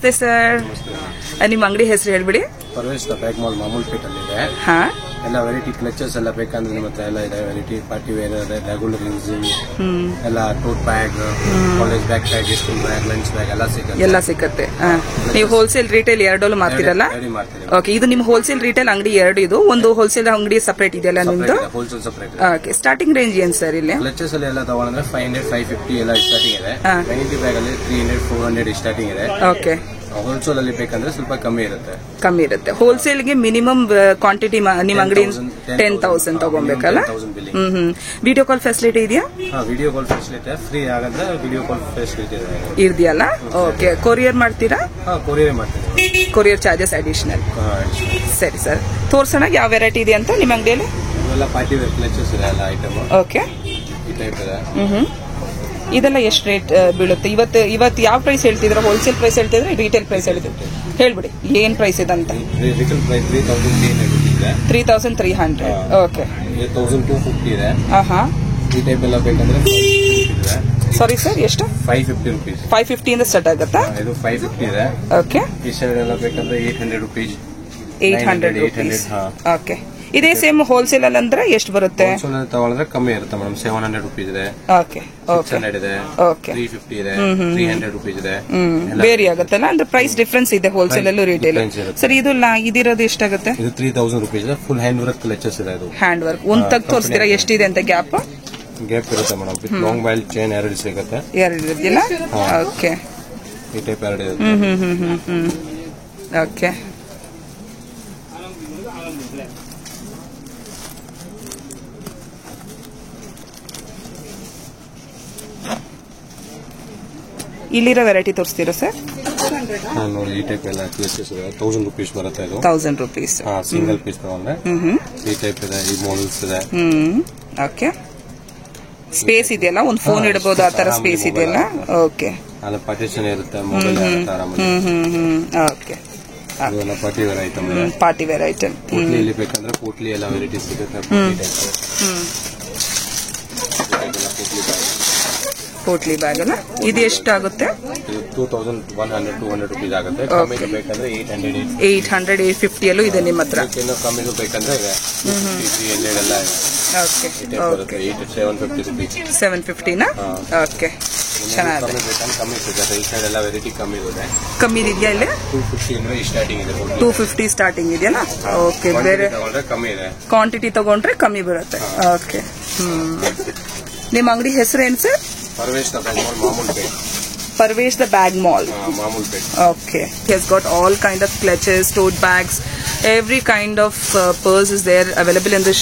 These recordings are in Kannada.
ನಮಸ್ತೆ ಸರ್. ನಿಮ್ಮ ಅಂಗಡಿ ಹೆಸರು ಹೇಳ್ಬಿಡಿ. ಪರ್ವೇಶ್ ಬ್ಯಾಗ್ ಮಾಲ್ ಮಾಮೂಲ್ ಪೇಟ್ ಅಲ್ಲಿ ಇದೆ. ಎಲ್ಲ ವೆರೈಟಿ ಕ್ಲಚಸ್ ಎಲ್ಲ ಬೇಕಂದ್ರೆ ನಿಮ್ಮ ಹತ್ರ ಎಲ್ಲ ಇದೆ. ವೆರೈಟಿ ಪಾರ್ಟಿ ವೇರ್ ಇದೆ, ಡಗುಲ್ ರಿಂಗ್ಸ್ ಎಲ್ಲ, tote bag, college bag, school bag, lunch bag ಎಲ್ಲ ಸಿಕ್ಕತ್ತೆ. ನೀವು ಹೋಲ್ಸೇಲ್ ರಿಟೇಲ್ ಎರಡಲ್ಲೂ ಮಾಡ್ತೀರಲ್ಲ? ಓಕೆ, ಇದು ನಿಮ್ಮ ಹೋಲ್ಸೇಲ್ ರಿಟೇಲ್ ಅಂಗಡಿ ಎರಡು, ಇದು ಒಂದು ಹೋಲ್ಸೇಲ್ ಅಂಗಡಿ ಸಪರೇಟ್ ಇದೆಯಲ್ಲ ನಿಮ್ದು? Wholesale separate. Okay, starting range ಏನ್ ಸರ್ ಇಲ್ಲಿ? ಕ್ಲಚಸ್ ಅಲ್ಲಿ ಎಲ್ಲ ತಗೊಂಡ್ರೆ 500, 550 ಎಲ್ಲ ಸ್ಟಾರ್ಟಿಂಗ್ ಇದೆ. ವೆರೈಟಿ ಬ್ಯಾಗ್ ಅಲ್ಲಿ 300, 400 ಸ್ಟಾರ್ಟಿಂಗ್ ಇದೆ. ಓಕೆ, ಹೋಲ್ಸೇಲ್ ಅಲ್ಲಿ ಬೇಕಂದ್ರೆ ಸ್ವಲ್ಪ ಕಮ್ಮಿ ಇರುತ್ತೆ. ಹೋಲ್ಸೇಲ್ ಗೆ ಮಿನಿಮಮ್ ಕ್ವಾಂಟಿಟಿ ನಿಮ್ಮ ಅಂಗಡಿ 10,000 ತಗೊಬೇಕಲ್ಲ? ವಿಡಿಯೋ ಕಾಲ್ ಫೆಸಿಲಿಟಿ ಇದೆಯಾ? ವಿಡಿಯೋ ಕಾಲ್ ಫೆಸಿಲಿಟಿ ಫ್ರೀ ಆಗಂದ್ರೆ ವಿಡಿಯೋ ಕಾಲ್ ಫೆಸಿಲಿಟಿ ಇದೆಯಲ್ಲ? ಓಕೆ, ಕೊರಿಯರ್ ಮಾಡ್ತೀರಾ? ಕೊರಿಯರ್ ಮಾಡ್ತೀವಿ. Courier charges additional. ಸರಿ ಸರ್, ತೋರ್ಸೋಣ ಯಾವ ವೆರೈಟಿ ಇದೆ ಅಂತ ನಿಮ್ಮ ಅಂಗಡಿಯಲ್ಲಿ. ಇವೆಲ್ಲ ಪಾರ್ಟಿ ವೇರ್ ಕ್ಲಚಸ್ ಇದೆ ಎಲ್ಲ ಐಟಮ್. ಓಕೆ, ಈ ಟೈಪ್ ಇದೆ. ಇದೆಲ್ಲ ಎಷ್ಟು ರೇಟ್ ಬೀಳುತ್ತೆ? ಇವತ್ತು ಯಾವ ಪ್ರೈಸ್ ಹೇಳ್ತಿದ್ರೆ? ಹೋಲ್ಸೇಲ್ ಪ್ರೈಸ್ ಹೇಳ್ತಿದ್ರೆ ರಿಟೇಲ್ ಪ್ರೈಸ್ ಹೇಳ್ತಿದ್ರೆ ಹೇಳ್ಬಿಡಿ, ಏನ್ ಪ್ರೈಸ್ ಇದೆ ಅಂತ. Retail price 3,300. ಓಕೆ, 1,250 ಇದೆ. ಈ ಟೈಪ್ ಎಲ್ಲ ಬೇಕಂದ್ರೆ ಸಾರಿ ಸರ್, ಎಷ್ಟು? 550 rupees. 550 ಇಂದ ಸ್ಟಾರ್ಟ್ ಆಗುತ್ತಾ? ಇದು 550 ಇದೆ. ಓಕೆ, ಈ ಸೈಡ್ ಎಲ್ಲ ಬೇಕಂದ್ರೆ 800 rupees. 800 rupees. ಓಕೆ, ಇದೇ ಸೇಮ್ ಹೋಲ್ಸೇಲ್ ಅಲ್ಲಿ ಅಂದ್ರೆ ಎಷ್ಟು ಬರುತ್ತೆ? ತಗೊಳ್ಳಿದ್ರೆ ಕಮ್ಮಿ ಇರುತ್ತೆ ಮೇಡಮ್. 700 rupees ಇದೆ. ಓಕೆ, 600 ಇದೆ. ಓಕೆ, 350 ಇದೆ. 300 rupees ಇದೆ. ಬೇರೆ ಆಗುತ್ತಲ್ಲ, ಅಂದ್ರೆ ಪ್ರೈಸ್ ಡಿಫರೆನ್ಸ್ ಇದೆ ಹೋಲ್ಸೇಲ್ ಅಲ್ಲೂ ರಿಟೇಲ್. ಸರ್, ಇದಿರೋದು ಎಷ್ಟಾಗುತ್ತೆ? ಇದು 3,000 rupees ಇದೆ. ಫುಲ್ ಹ್ಯಾಂಡ್ ವರ್ಕ್ ಕ್ಲಚಸ್ ಇದೆ. ಇದು ಹ್ಯಾಂಡ್ ವರ್ಕ್. ಒಂದ್ ತಗ್ ತೋರಿಸ್ತೀರಾ ಎಷ್ಟಿದೆ ಅಂತ? ಗ್ಯಾಪ್ ಇರುತ್ತೆ ಮೇಡಮ್. ಲಾಂಗ್ ವೈಲ್ ಚೈನ್ ಎರಡು ಸಿಗುತ್ತೆ. ಎರಡು ಇದೆಯಲ್ಲ? ಓಕೆ, ಈ ಟೈಪ್ ಎರಡು ಇದೆ. ಓಕೆ, ಇಲ್ಲಿರೋ ವೆರೈಟಿ ತೋರಿಸ್ತೀರಾ ಸರ್? ನೋಡಿ, ಈ ಟೈಪ್ ಎಲ್ಲ ಕ್ಲಚಸ್ ಇದೆ. 1,000 rupees ಬರುತ್ತೆ. ಇದು 1,000 rupees. ಸಿಂಗಲ್ ಪೀಸ್ ತಗೊಂಡ್ರೆ ಈ ಟೈಪ್ ಇದೆ. ಈ ಮಾಡಲ್ಸ್ ಇದೆ. ಓಕೆ, ಸ್ಪೇಸ್ ಇದೆಯಲ್ಲ, ಒಂದು ಫೋನ್ ಇಡಬಹುದು ಆ ತರ ಸ್ಪೇಸ್ ಇದೆಯಲ್ಲ? ಓಕೆ, ಅಲ್ಲ ಪಾರ್ಟಿಷನ್ ಇರುತ್ತೆ. ಮೊಬೈಲ್ ಓಕೆ, ಇದೆಲ್ಲ party wear item. Party wear item. ಇಲ್ಲಿ ಬೇಕಂದ್ರೆ ಪೋಟ್ಲಿ ಎಲ್ಲ ವೆರೈಟಿ ಸಿಗುತ್ತೆ. ಪೋಟ್ಲಿ ಬ್ಯಾಗ್ ಅಲ್ಲ? ಇದು ಎಷ್ಟಾಗುತ್ತೆ? 2,100, 200 rupees ಆಗುತ್ತೆ. ಕಮ್ಮಿ ಬೇಕಂದ್ರೆ 800, 850 ಅಲ್ಲೂ ಇದೆ ನಿಮ್ಮ ಹತ್ರ? ಕಮ್ಮಿ ಬೇಕಂದ್ರೆ 300 ಎಲ್ಲ ಇದೆ. Okay, 750 rupees. 750 ನಾ? ಓಕೆ, ಚೆನ್ನಾಗಿದೆ. ಕಮ್ಮಿ ಸಿಗುತ್ತೆ. ಈ ಸೈಡ್ ಎಲ್ಲ ವೆರೈಟಿ ಕಮ್ಮಿ ಇದೆ. ಕಮ್ಮಿ ಇದೆಯಾ ಇಲ್ಲಿ? 250 ಸ್ಟಾರ್ಟಿಂಗ್ ಇದೆ. 250 ಸ್ಟಾರ್ಟಿಂಗ್ ಇದೆಯಲ್ಲ? ಓಕೆ, ಬೇರೆ ಕಮ್ಮಿ ಇದೆ. ಕ್ವಾಂಟಿಟಿ ತಗೊಂಡ್ರೆ ಕಮ್ಮಿ ಬರುತ್ತೆ. ಓಕೆ, ನಿಮ್ಮ ಅಂಗಡಿ ಹೆಸರು ಏನು sir? Parvesh the Bag Mall, Mamul Pet. Parvesh the Bag Mall. Mamul Pet. Okay. He has got all kind of clutches, tote bags, every kind of purse is there available in the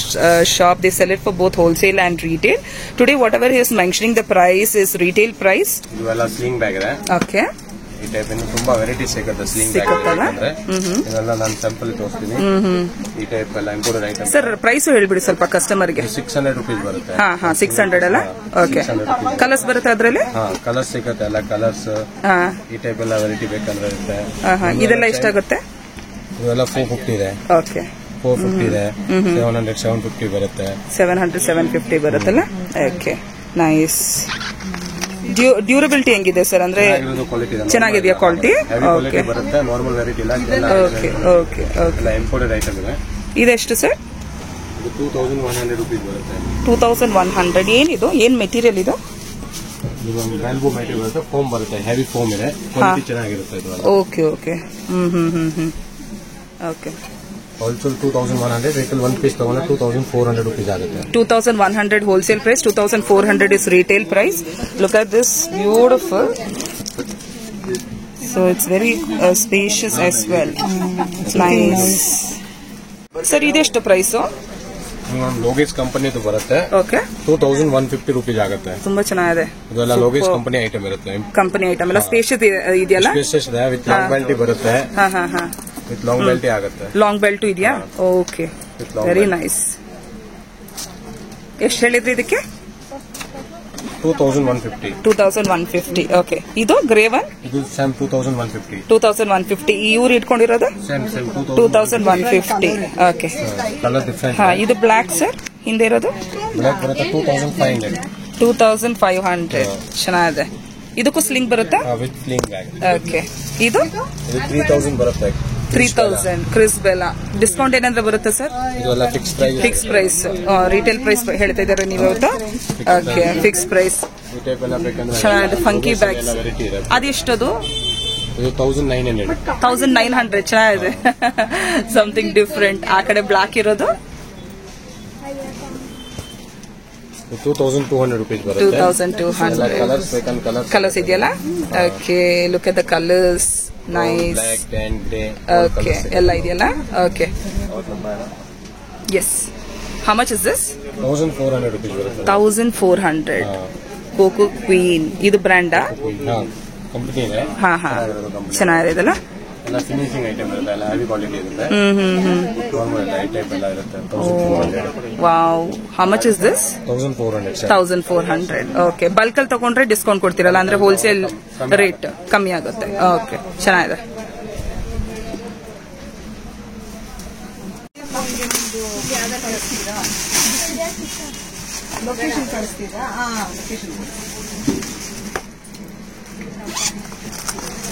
shop. They sell it for both wholesale and retail. Today, whatever he is mentioning, the price is retail price. Ivala sling bag ಇದೆ. Okay. ಈ ಟೈಪ್ ಇನ್ನು ತುಂಬಾ ವೆರೈಟೀಸ್ ಸಿಗುತ್ತೆ. ಸ್ಲಿಂಗ್ ಬ್ಯಾಗ್ ಅಂದ್ರೆ ಇದೆಲ್ಲ ನಾನು ಸ್ಯಾಂಪಲ್ ತೋರಿಸ್ತೀನಿ. ಈ ಟೈಪ್ ಎಲ್ಲ ಇಂಪೋರ್ಟೆಡ್ ಐಟಮ್. ಸರ್, ಪ್ರೈಸ್ ಹೇಳ್ಬಿಡಿ ಸ್ವಲ್ಪ ಕಸ್ಟಮರ್ ಗೆ. 600 rupees ಬರುತ್ತೆ. 600 ಅಲ್ಲ? ಓಕೆ, ಕಲರ್ಸ್ ಬರುತ್ತೆ ಅದರಲ್ಲಿ? ಕಲರ್ಸ್ ಸಿಗುತ್ತೆ. ಎಲ್ಲ ಕಲರ್ಸ್ ಈ ಟೈಪ್ ಎಲ್ಲ ವೆರೈಟಿ ಬೇಕಂದ್ರೆ ಇರುತ್ತೆ. ಇದೆಲ್ಲ ಎಷ್ಟಾಗುತ್ತೆ? ಇದೆಲ್ಲ 450 ಇದೆ. ಓಕೆ, 450 ಇದೆ. 700, 750 ಬರುತ್ತೆ. 700, 750 ಬರುತ್ತಲ್ಲ? Okay, nice. ಡ್ಯೂರಬಿಲಿಟಿ ಹೆಂಗಿದೆ ಸರ್? ಅಂದ್ರೆ ಚೆನ್ನಾಗಿದೆಯಾ ಕ್ವಾಲಿಟಿ? ಓಕೆ, ಬರುತ್ತೆ. ನಾರ್ಮಲ್ ವೆರೈಟಿ ಇಲ್ಲ. Okay, okay, okay. Imported item ಇದೆ. ಇದೆಷ್ಟು ಸರ್? 2,100 rupees ಬರುತ್ತೆ. 2,100. ಏನಿದು? ಏನ್ ಮೆಟೀರಿಯಲ್ ಇದು? ಬ್ಯಾಂಬೂ ಮೆಟೀರಿಯಲ್ ಬರುತ್ತೆ. ಫೋಮ್ ಬರುತ್ತೆ. ಹೆವಿ ಫೋಮ್ ಇದೆ. ಕ್ವಾಲಿಟಿ ಚೆನ್ನಾಗಿರುತ್ತೆ ಇದು. Okay, okay, okay. Wholesale 2,100, retail one piece ತಗೊಂಡ್ರೆ 2,400 rupees ಆಗುತ್ತೆ. 2,100 wholesale price, 2,400 is retail price. Look at this, beautiful. So it's very spacious as well. Nice. Sir, ಇದೆಷ್ಟು ಪ್ರೈಸ್? ಲೋಗೇಶ್ ಕಂಪನಿದು ಬರುತ್ತೆ. ಓಕೆ, 2,150 rupees ಆಗುತ್ತೆ. ತುಂಬಾ ಚೆನ್ನಾಗಿದೆ. ಇದೆಲ್ಲ ಲೋಗೇಶ್ ಕಂಪನಿ ಐಟಮ್ ಇರುತ್ತೆ. ಕಂಪನಿ ಐಟಮ್ ಎಲ್ಲ ಸ್ಪೇಷಿಯಸ್ ಇದೆಯಲ್ಲ? ಸ್ಪೇಷಿಯಸ್ ಇದೆ. ವಿತ್ ಲಾಂಗ್ ಬೆಲ್ಟ್ ಬರುತ್ತೆ. ವಿತ್ ಲಾಂಗ್ ಬೆಲ್ಟ್ ಆಗುತ್ತೆ. ಲಾಂಗ್ ಬೆಲ್ಟ್ ಇದೆಯಾ? Okay, very nice. ಎಷ್ಟು ಹೇಳಿದ್ರಿ ಇದಕ್ಕೆ? 2,150. 2,150. ಓಕೆ, ಇದು ಗ್ರೇ ಒನ್? ಇದು ಸೇಮ್ 2,150. 2,150. ಇವ್ರು ಇಟ್ಕೊಂಡಿರೋದು? ಸೇಮ್ 2,150. Okay, colour different. ಇದು ಬ್ಲಾಕ್ ಸರ್? ಹಿಂದೆ ಇರೋದು ಬ್ಲಾಕ್ ಬರುತ್ತೆ. 2,500. 2,500. ಚೆನ್ನಾಗಿದೆ. ಇದಕ್ಕೂ ಸ್ಲಿಂಗ್ ಬರುತ್ತಾ? With sling bag. ಓಕೆ. ಇದು 3000 ಬರುತ್ತೆ. 3000 ಕ್ರಿಸ್ಪ್ ಎಲ್ಲ. ಡಿಸ್ಕೌಂಟ್ ಏನಾದ್ರೂ ಬರುತ್ತಾ ಸರ್? ಇದೆಲ್ಲ fix price. Fix price. Retail price ಹೇಳ್ತಾ ಇದ್ದಾರೆ ನೀವು ಇವತ್ತು? Okay, fix price. ಚೆನ್ನಾಗಿದೆ. ಫಂಕಿ ಬ್ಯಾಗ್ಸ್ ಅದೆಷ್ಟದು? 1900. 1900. ಚೆನ್ನಾಗಿದೆ. Something different. ಆ ಕಡೆ ಬ್ಲಾಕ್ ಇರೋದು 2200 rupees ಬರುತ್ತೆ. 2200. ಕಲರ್ಸ್ ಇದೆಯಲ್ಲ? Okay, look at the colours. Nice. Black, tan, grey. Okay, ಎಲ್ಲ ಇದೆಯಲ್ಲ? Okay. Yes. How much is this? 1400 rupees ಬರುತ್ತೆ. 1400. Coco Queen. ಇದು ಬ್ರ್ಯಾಂಡಾ? ಕಂಪನಿ ಇದೆ. ಹಾ, ಚೆನ್ನಾಗಿದೆಲ್ಲ. ಎಲ್ಲ ಫಿನಿಶಿಂಗ್ ಐಟಮ್ ಇರುತ್ತೆ, ಎಲ್ಲ ಹೆವಿ ಕ್ವಾಲಿಟಿ ಇರುತ್ತೆ. ನಾರ್ಮಲ್ ಐ ಟೈಪ್ ಎಲ್ಲ ಇರುತ್ತೆ. 1400. Wow. How much is this? 1400. 1400. Okay. Bulk ಅಲ್ಲಿ ತಗೊಂಡ್ರೆ ಡಿಸ್ಕೌಂಟ್ ಕೊಡ್ತೀರಲ್ಲ, ಅಂದ್ರೆ ಹೋಲ್ಸೇಲ್ ರೇಟ್ ಕಮ್ಮಿ ಆಗುತ್ತೆ. ಓಕೆ, ಚೆನ್ನಾಗಿದೆ.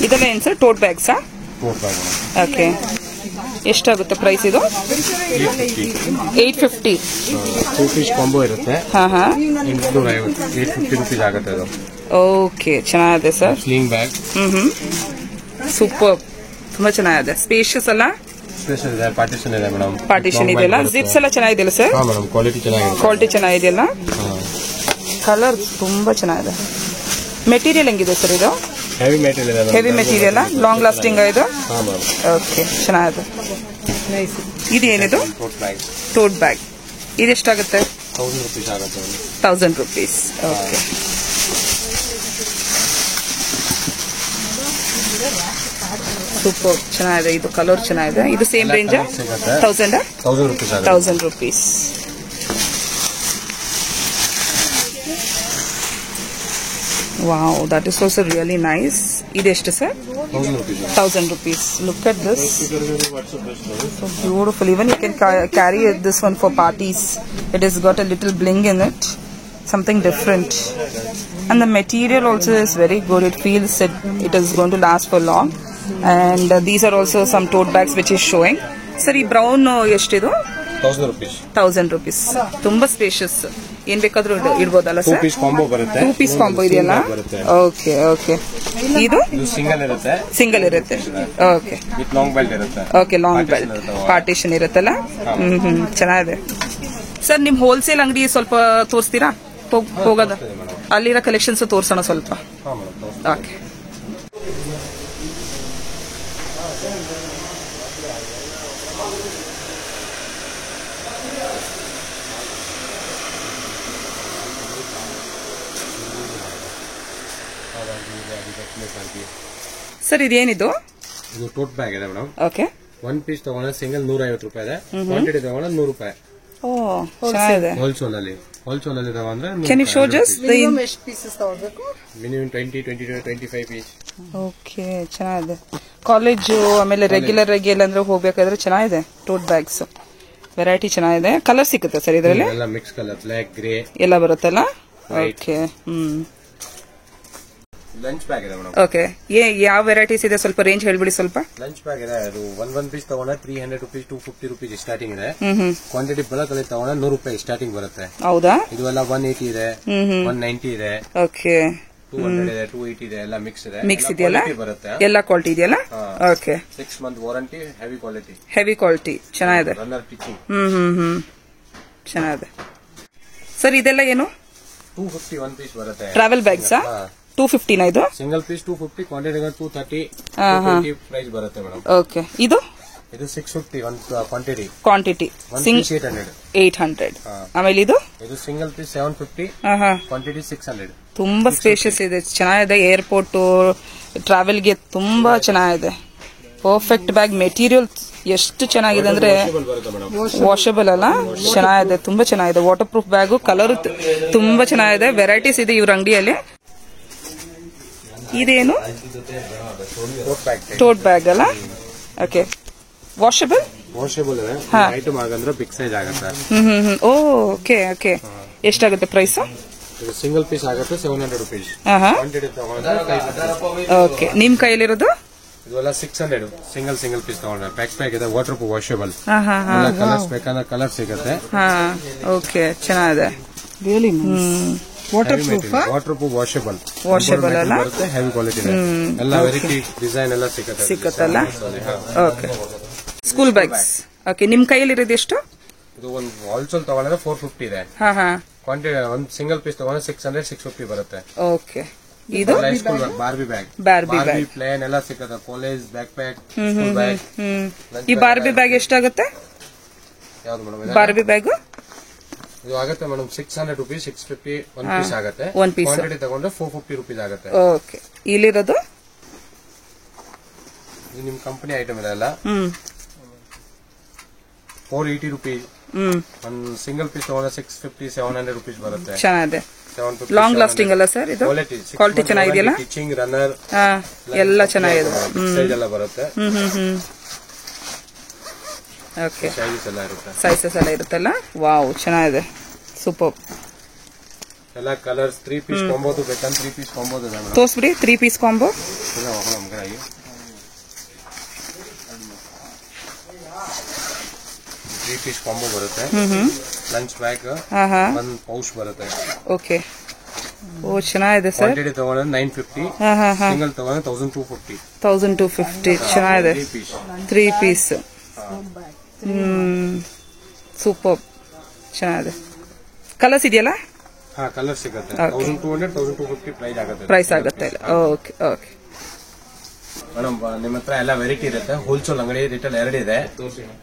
ಇದೆಲ್ಲ ಏನ್ ಸರ್? ಟೋಟ್ ಬ್ಯಾಗ್ಸಾ? ಓಕೆ. ಎಷ್ಟಾಗುತ್ತೆ ಪ್ರೈಸ್ ಇದು? 850. 2 ಪೀಸ್ ಕಾಂಬೋ ಇರುತ್ತೆ. 850 rupees ಆಗುತ್ತೆ ಅದು. ಓಕೆ, ಚೆನ್ನಾಗಿದೆ ಸರ್. Sling bag. ಸೂಪರ್. ತುಂಬಾ ಚೆನ್ನಾಗಿದೆ. ಸ್ಪೇಷಿಯಸ್ ಅಲ್ಲ? ಸ್ಪೇಷಿಯಸ್ ಇದೆ. ಪಾರ್ಟಿಷನ್ ಇದೆ ಮೇಡಮ್. ಪಾರ್ಟಿಷನ್ ಇದೆಯಲ್ಲ? ಜಿಪ್ಸ್ ಎಲ್ಲ ಚೆನ್ನಾಗಿದೆಯಲ್ಲ ಸರ್? ಹಾ ಮೇಡಮ್, ಕ್ವಾಲಿಟಿ ಚೆನ್ನಾಗಿದೆ. ಕ್ವಾಲಿಟಿ ಚೆನ್ನಾಗಿದೆಯಲ್ಲ? ಕಲರ್ ತುಂಬಾ ಚೆನ್ನಾಗಿದೆ. ಮೆಟೀರಿಯಲ್ ಹೆಂಗಿದೆ ಸರ್ ಇದು? ಹೆವಿ ಮೆಟೀರಿಯಲ್ ಇದೆ. Heavy material. ಲಾಂಗ್ ಲಾಸ್ಟಿಂಗ್ ಇದು? ಹಾ ಮೇಡಮ್. ಓಕೆ, ಚೆನ್ನಾಗಿದೆ. ಇದು ಏನಿದು? ಟೋಟ್ ಬ್ಯಾಗ್. ಇದೆಷ್ಟಾಗುತ್ತೆ? 1000 rupees ಆಗುತ್ತೆ. 1000 rupees. ಓಕೆ. ಸೂಪರ್, ಚೆನ್ನಾಗಿದೆ. ಇದು ಕಲರ್ ಚೆನ್ನಾಗಿದೆ. ಇದು same range? 1000 rupees. 1000 rupees. Wow, that is also really nice. ಇದೆಷ್ಟು sir? 1000 rupees. Look at this. So beautiful. Even you can carry this one for parties. It has got a little bling in it. Something different. And the material also is very good. It feels that it is going to last for long. And these are also some tote bags which is showing. Sir, ಈ brown ಎಷ್ಟಿದು? 1000 rupees. 1000 rupees. ತುಂಬಾ ಸ್ಪೇಷಿಯಸ್. ಏನ್ ಬೇಕಾದ್ರೂ ಇಡ್ಬೋದಲ್ಲ ಸರ್? 2 ಪೀಸ್ ಕಾಂಬೋ ಬರುತ್ತೆ. 2 ಪೀಸ್ ಕಾಂಬೋ ಇದೆಯಲ್ಲ? Okay, okay. ಇದು ಸಿಂಗಲ್ ಇರುತ್ತೆ. ಸಿಂಗಲ್ ಇರುತ್ತೆ. ಓಕೆ. ವಿತ್ ಲಾಂಗ್ ಬೆಲ್ಟ್ ಇರುತ್ತೆ. Okay, long belt. ಪಾರ್ಟಿಷನ್ ಇರುತ್ತಲ್ಲ? ಚೆನ್ನಾಗಿದೆ. ಸರ್, ನಿಮ್ ಹೋಲ್ಸೇಲ್ ಅಂಗಡಿ ಸ್ವಲ್ಪ ತೋರಿಸ್ತೀರಾ? ಹೋಗೋದ ಅಲ್ಲಿರೋ ಕಲೆಕ್ಷನ್ಸ್ ತೋರ್ಸೋಣ ಸ್ವಲ್ಪ. ಓಕೆ. ಸರ್, ಇದೇನಿದು? ಇದು ಟೋಟ್ ಬ್ಯಾಗ್ ಇದೆ ಮೇಡಮ್. ಓಕೆ. 1 ಪೀಸ್ ತಗೊಂಡ್ರೆ ಸಿಂಗಲ್ 150 ರೂಪಾಯಿ ಇದೆ. ಕ್ವಾಂಟಿಟಿ ತಗೊಂಡ್ರೆ 100 ರೂಪಾಯಿ. ಓ, ಚೆನ್ನಾಗಿದೆ. ಹೋಲ್ಸೇಲ್ ಅಲ್ಲಿ ತಗೊಂಡ್ರೆ can you show just the ಎಷ್ಟು ಪೀಸಸ್ ತಗೋಬೇಕು? Minimum 20 to 25 piece. ಓಕೆ, ಚೆನ್ನಾಗಿದೆ. ಕಾಲೇಜು ಆಮೇಲೆ ರೆಗ್ಯುಲರ್ ಅಂದ್ರೆ ಹೋಗ್ಬೇಕಾದ್ರೆ ಚೆನ್ನಾಗಿದೆ. ಟೋಟ್ ಬ್ಯಾಗ್ಸ್ ವೆರೈಟಿ ಚೆನ್ನಾಗಿದೆ. ಕಲರ್ ಸಿಗುತ್ತೆ ಸರ್ ಇದರಲ್ಲಿ? ಎಲ್ಲ ಮಿಕ್ಸ್ ಕಲರ್, ಬ್ಲಾಕ್, ಗ್ರೇ ಎಲ್ಲ ಬರುತ್ತಲ್ಲ? ಓಕೆ. ಲಂಚ್ ಬ್ಯಾಗ್ ಇದೆ ಮೇಡಮ್. ಓಕೆ. ಯಾವ ವೆರೈಟೀಸ್ ಇದೆ ಸ್ವಲ್ಪ ರೇಂಜ್ ಹೇಳ್ಬಿಡಿ ಸ್ವಲ್ಪ. ಲಂಚ್ ಬ್ಯಾಗ್ ಇದೆ. ಅದು 1 ಪೀಸ್ ತಗೊಂಡ್ರೆ 300 rupees, 250 rupees ಸ್ಟಾರ್ಟಿಂಗ್ ಇದೆ. ಕ್ವಾಂಟಿಟಿ ಬಲ್ಕ್ ಅಲ್ಲಿ ತಗೊಂಡ್ರೆ 100 ರೂಪಾಯಿ ಸ್ಟಾರ್ಟಿಂಗ್ ಬರುತ್ತೆ. ಹೌದಾ? ಇದು ಎಲ್ಲ 180 ಇದೆ, 190 ಇದೆ. ಓಕೆ. 200 ಇದೆ, 280 ಇದೆ. ಎಲ್ಲ ಮಿಕ್ಸ್ ಇದೆ. ಮಿಕ್ಸ್ ಇದೆಯಲ್ಲ? ಬರುತ್ತೆ. ಎಲ್ಲ ಕ್ವಾಲಿಟಿ ಇದೆಯಲ್ಲ? Okay. 6 month warranty, heavy quality. Heavy quality ಚೆನ್ನಾಗಿದೆ. Runner pitching. ಚೆನ್ನಾಗಿದೆ. ಸರ್, ಇದೆಲ್ಲ ಏನು? 250 1 ಪೀಸ್ ಬರುತ್ತೆ. ಟ್ರಾವೆಲ್ ಬ್ಯಾಗ್ಸಾ? 250 ಇದು? ಸಿಂಗಲ್ ಪೀಸ್ 250, ಕ್ವಾಂಟಿಟಿ 230 ಪ್ರೈಸ್ ಬರುತ್ತೆ ಮೇಡಮ್. ಓಕೆ. ಇದು 650 ಕ್ವಾಂಟಿಟಿ. 800. ಆಮೇಲೆ ಇದು ಸಿಂಗಲ್ ಪೀಸ್ 750, ಕ್ವಾಂಟಿಟಿ 600. ತುಂಬಾ ಸ್ಪೇಷಿಯಸ್ ಇದೆ, ಚೆನ್ನಾಗಿದೆ. ಏರ್ಪೋರ್ಟ್ ಟ್ರಾವೆಲ್ಗೆ ತುಂಬಾ ಚೆನ್ನಾಗಿದೆ. Perfect bag. ಮೆಟೀರಿಯಲ್ ಎಷ್ಟು ಚೆನ್ನಾಗಿದೆ ಅಂದ್ರೆ ವಾಷಬಲ್ ಅಲ್ಲ? ಚೆನ್ನಾಗಿದೆ, ತುಂಬಾ ಚೆನ್ನಾಗಿದೆ. Water proof bag. ಕಲರ್ ತುಂಬಾ ಚೆನ್ನಾಗಿದೆ. ವೆರೈಟೀಸ್ ಇದೆ ಇವ್ರ ಅಂಗಡಿಯಲ್ಲಿ. ಇದೇನು? ಟೋಟ್ ಬ್ಯಾಗ್ ಅಲ್ಲ? ಓಕೆ. ವಾಷಬಲ್ ಐಟಮ್ ಆಗಂದ್ರೆ ಬಿಗ್ ಸೈಜ್ ಆಗುತ್ತೆ. Okay, okay. ಎಷ್ಟಾಗುತ್ತೆ ಪ್ರೈಸ್? ಇದು ಸಿಂಗಲ್ ಪೀಸ್ ಆಗುತ್ತೆ 700 ರುಪೀಸ್. ಕ್ವಾಂಟಿಟಿ ತಗೊಂಡ್ರೆ ಓಕೆ. ನಿಮ್ ಕೈಲಿರೋದು ಇದೆಲ್ಲ 600 ಸಿಂಗಲ್ ಪೀಸ್ ತಗೊಂಡ್ರೆ ಪ್ಯಾಕ್ ಇದೆ. Water proof washable. ಕಲರ್ಸ್ ಬೇಕಂದ್ರೆ ಕಲರ್ ಸಿಗುತ್ತೆ. ಓಕೆ, ಚೆನ್ನಾಗಿದೆ. ವಾಟರ್ ಪ್ರೂಫ್ ವಾಷಬಲ್ ಅಲ್ಲ, ಬರುತ್ತೆ. ಹೆವಿ ಕ್ವಾಲಿಟಿ ಎಲ್ಲ ವೆರೈಟಿ ಡಿಸೈನ್ ಎಲ್ಲ ಸಿಕ್ಕತ್ತಲ್ಲ. ಓಕೆ. School bags. ಓಕೆ. ನಿಮ್ ಕೈಲಿರೋದು ಎಷ್ಟು? ಇದು ಒಂದು ಹೋಲ್ಸೇಲ್ ತಗೊಂಡ್ರೆ 450 ಇದೆ. ಕ್ವಾಂಟಿಟಿ ಒಂದು ಸಿಂಗಲ್ ಪೀಸ್ ತಗೊಂಡ್ರೆ 600 650 ಬರುತ್ತೆ. ಓಕೆ. ಇದು ಬಾರ್ಬಿ ಬ್ಯಾಗ್, ಪ್ಲೇನ್ ಎಲ್ಲ ಸಿಗುತ್ತೆ. College back pack, school bag. ಈ ಬಾರ್ಬಿ ಬ್ಯಾಗ್ ಎಷ್ಟಾಗುತ್ತೆ? ಯಾವ್ದು ಮೇಡಮ್? ಬಾರ್ಬಿ ಬ್ಯಾಗ್ ಇದು ಆಗುತ್ತೆ ಮೇಡಮ್ 600 ರುಪೀಸ್, 650 ಒನ್ ಪೀಸ್ ಆಗುತ್ತೆ. ಕ್ವಾಂಟಿಟಿ ತಗೊಂಡ್ರೆ 450 ರುಪೀಸ್ ಆಗುತ್ತೆ. ಓಕೆ. ಇಲ್ಲಿರೋದು ಇದು ನಿಮ್ ಕಂಪನಿ ಐಟಮ್ ಇದೆ ಅಲ್ಲ, 480 ರುಪೀಸ್. ಒಂದು ಸಿಂಗಲ್ ಪೀಸ್ ತಗೊಂಡ್ರೆ 650 700 ರುಪೀಸ್ ಬರುತ್ತೆ. ಚೆನ್ನಾಗಿದೆ. ಲಾಂಗ್ ಲಾಸ್ಟಿಂಗ್ ಅಲ್ಲ ಸರ್? ಇದು ಕ್ವಾಲಿಟಿ ಚೆನ್ನಾಗಿದೆಯಲ್ಲ? ಟಿಚಿಂಗ್ ರನ್ನರ್ ಎಲ್ಲ ಚೆನ್ನಾಗಿದೆ. ಸೈಜ್ ಎಲ್ಲ ಬರುತ್ತೆ. ಓಕೆ. ಸೈಜಸ್ ಎಲ್ಲ ಇರುತ್ತೆ. ಸೈಜಸ್ ಎಲ್ಲ ಇರುತ್ತಲ್ಲ. ವಾವ್, ಚೆನ್ನಾಗಿದೆ. ಸೂಪರ್. ಎಲ್ಲ ಕಲರ್ಸ್ 3 ಪೀಸ್ ಕಾಂಬೋ ಬೇಕಂದ್ರೆ 3 ಪೀಸ್ ಕಾಂಬೋ ಇದೆ ಮೇಡಮ್. ತೋರಿಸ್ಬಿಡಿ 3 ಪೀಸ್ ಕಾಂಬೋ. 3 ಪೀಸ್ ಕಾಂಬೋ ಬರುತ್ತೆ. ಲಂಚ್ ಬ್ಯಾಗ್, ಒಂದು ಪೌಚ್ ಬರುತ್ತೆ. ಓಕೆ. ಓ, ಚೆನ್ನಾಗಿದೆ ಸರ್. ಕ್ವಾಂಟಿಟಿ ತಗೊಂಡ್ರೆ 950, ಸಿಂಗಲ್ ತಗೊಂಡ್ರೆ 1250. 1250. ಚೆನ್ನಾಗಿದೆ. 3 ಪೀಸ್. ಸೂಪರ್, ಚೆನ್ನಾಗಿದೆ. ಕಲರ್ಸ್ ಇದೆಯಲ್ಲ? ಕಲರ್ ಸಿಗುತ್ತೆ. 1200 1250 ಪ್ರೈಸ್ ಆಗುತ್ತೆ. ಓಕೆ. ಓಕೆ ಮೇಡಮ್, ನಿಮ್ಮ ಹತ್ರ ಎಲ್ಲ ವೆರೈಟಿ ಇರುತ್ತೆ. ಹೋಲ್ಸೇಲ್ ಅಂಗಡಿ, ರಿಟೇಲ್ ಎರಡು ಇದೆ.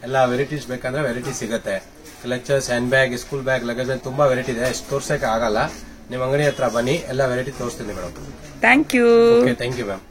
ಎಲ್ಲ ವೆರೈಟೀಸ್ ಬೇಕಂದ್ರೆ ವೆರೈಟಿ ಸಿಗುತ್ತೆ. Clutches, hand bag, school bag, luggage ತುಂಬಾ ವೆರೈಟಿ ಇದೆ. ಎಷ್ಟು ತೋರ್ಸಕ್ಕೆ ಆಗಲ್ಲ. ನಿಮ್ಮ ಅಂಗಡಿ ಹತ್ರ ಬನ್ನಿ, ಎಲ್ಲ ವೆರೈಟಿ ತೋರಿಸ್ತೀನಿ madam. Thank you. Thank you ma'am.